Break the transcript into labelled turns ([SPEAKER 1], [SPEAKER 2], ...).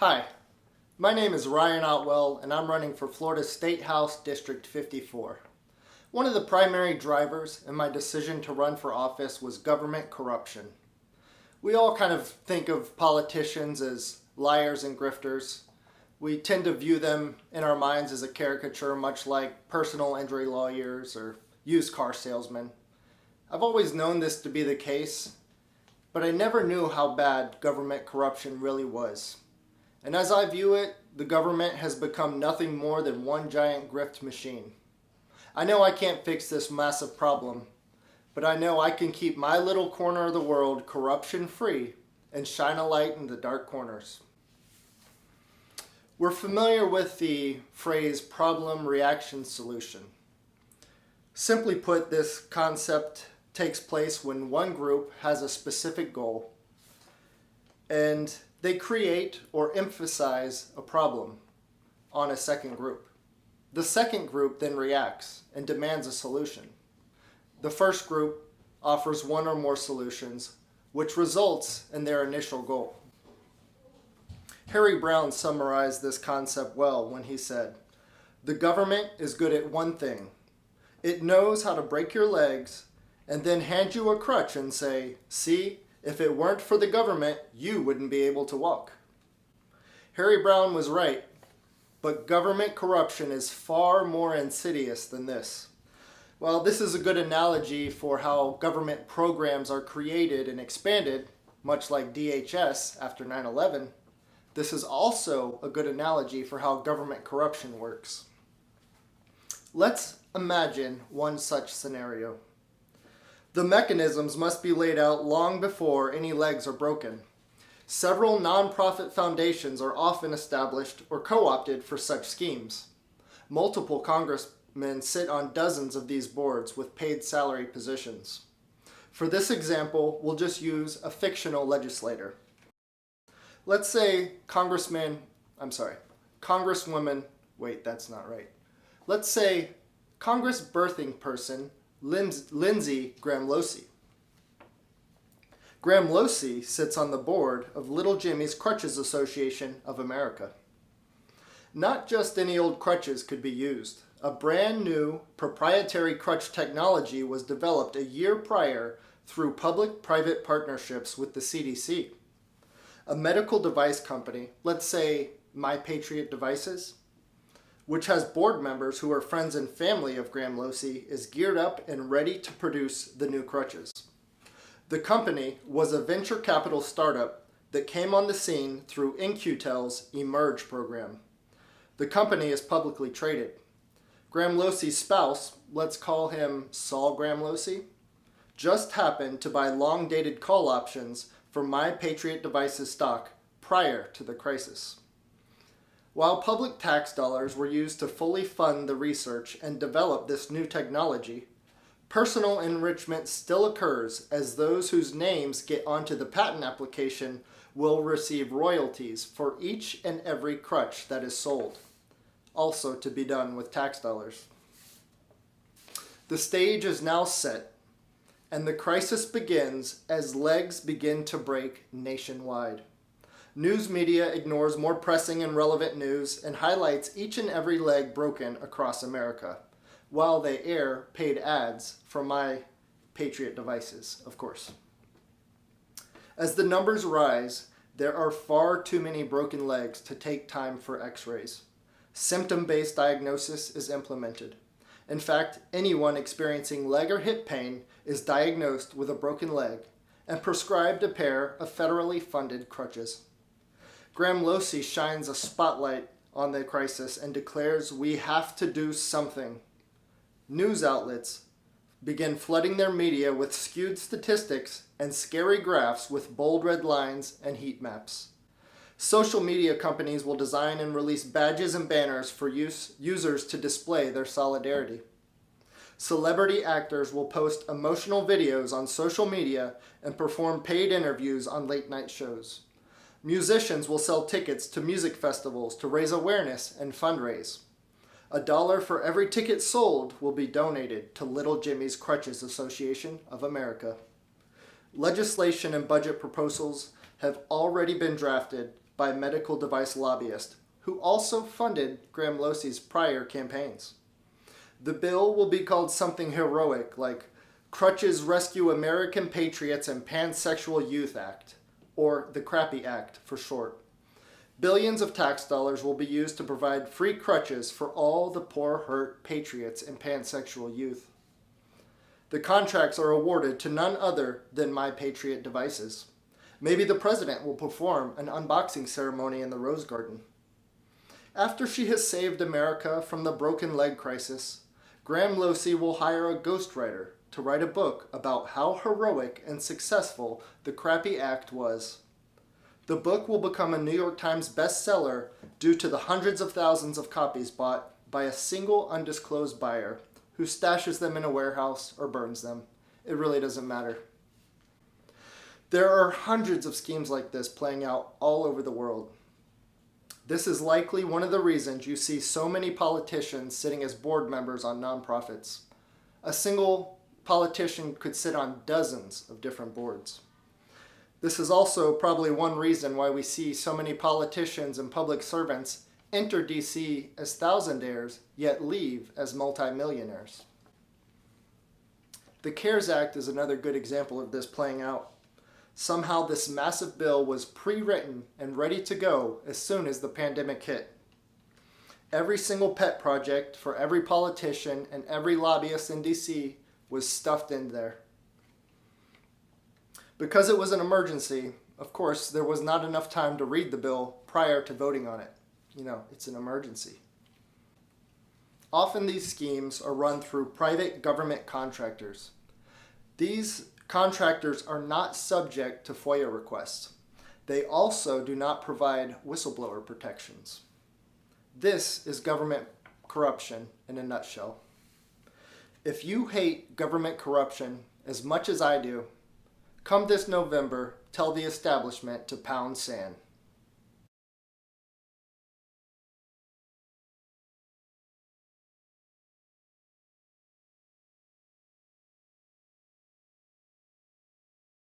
[SPEAKER 1] Hi, my name is Ryan Otwell and I'm running for Florida State House District 54. One of the primary drivers in my decision to run for office was government corruption. We all kind of think of politicians as liars and grifters. We tend to view them in our minds as a caricature, much like personal injury lawyers or used car salesmen. I've always known this to be the case, but I never knew how bad government corruption really was. And as I view it, the government has become nothing more than one giant grift machine. I know I can't fix this massive problem, but I know I can keep my little corner of the world corruption-free and shine a light in the dark corners. We're familiar with the phrase problem, reaction, solution. Simply put, this concept takes place when one group has a specific goal and they create or emphasize a problem on a second group. The second group then reacts and demands a solution. The first group offers one or more solutions, which results in their initial goal. Harry Browne summarized this concept well when he said, "The government is good at one thing. It knows how to break your legs and then hand you a crutch and say, 'See, if it weren't for the government, you wouldn't be able to walk.'" Harry Browne was right, but government corruption is far more insidious than this. Well, this is a good analogy for how government programs are created and expanded, much like DHS after 9/11. This is also a good analogy for how government corruption works. Let's imagine one such scenario. The mechanisms must be laid out long before any legs are broken. Several nonprofit foundations are often established or co-opted for such schemes. Multiple congressmen sit on dozens of these boards with paid salary positions. For this example, we'll just use a fictional legislator. Let's say Congresswoman, Let's say Congress birthing person Lindsey Graham-Losey. Graham-Losey sits on the board of Little Jimmy's Crutches Association of America. Not just any old crutches could be used. A brand new proprietary crutch technology was developed a year prior through public-private partnerships with the CDC. A medical device company, let's say My Patriot Devices, which has board members who are friends and family of Graham-Losey, is geared up and ready to produce the new crutches. The company was a venture capital startup that came on the scene through In-Q-Tel's Emerge program. The company is publicly traded. Graham-Losey's spouse, let's call him Saul Graham-Losey, just happened to buy long-dated call options for My Patriot Devices stock prior to the crisis. While public tax dollars were used to fully fund the research and develop this new technology, personal enrichment still occurs, as those whose names get onto the patent application will receive royalties for each and every crutch that is sold, also to be done with tax dollars. The stage is now set, and the crisis begins as legs begin to break nationwide. News media ignores more pressing and relevant news and highlights each and every leg broken across America, while they air paid ads for My Patriot Devices, of course. As the numbers rise, there are far too many broken legs to take time for x-rays. Symptom-based diagnosis is implemented. In fact, anyone experiencing leg or hip pain is diagnosed with a broken leg and prescribed a pair of federally funded crutches. Graham-Losey shines a spotlight on the crisis and declares we have to do something. News outlets begin flooding their media with skewed statistics and scary graphs with bold red lines and heat maps. Social media companies will design and release badges and banners for users to display their solidarity. Celebrity actors will post emotional videos on social media and perform paid interviews on late-night shows. Musicians will sell tickets to music festivals to raise awareness and fundraise. $1 for every ticket sold will be donated to Little Jimmy's Crutches Association of America. Legislation and budget proposals have already been drafted by medical device lobbyists who also funded Graham Losey's prior campaigns. The bill will be called something heroic like Crutches Rescue American Patriots and Pansexual Youth Act, or the Crappy Act for short. Billions of tax dollars will be used to provide free crutches for all the poor, hurt patriots and pansexual youth. The contracts are awarded to none other than My Patriot Devices. Maybe the president will perform an unboxing ceremony in the Rose Garden. After she has saved America from the broken leg crisis, Graham Losey will hire a ghostwriter to write a book about how heroic and successful the Crappy Act was. The book will become a New York Times bestseller due to the hundreds of thousands of copies bought by a single undisclosed buyer who stashes them in a warehouse or burns them. It really doesn't matter. There are hundreds of schemes like this playing out all over the world. This is likely one of the reasons you see so many politicians sitting as board members on nonprofits. A single politician could sit on dozens of different boards. This is also probably one reason why we see so many politicians and public servants enter DC as thousandaires, yet leave as multimillionaires. The CARES Act is another good example of this playing out. Somehow this massive bill was pre-written and ready to go as soon as the pandemic hit. Every single pet project for every politician and every lobbyist in DC was stuffed in there. Because it was an emergency, of course, there was not enough time to read the bill prior to voting on it. It's an emergency. Often these schemes are run through private government contractors. These contractors are not subject to FOIA requests. They also do not provide whistleblower protections. This is government corruption in a nutshell. If you hate government corruption as much as I do, come this November, tell the establishment to pound sand.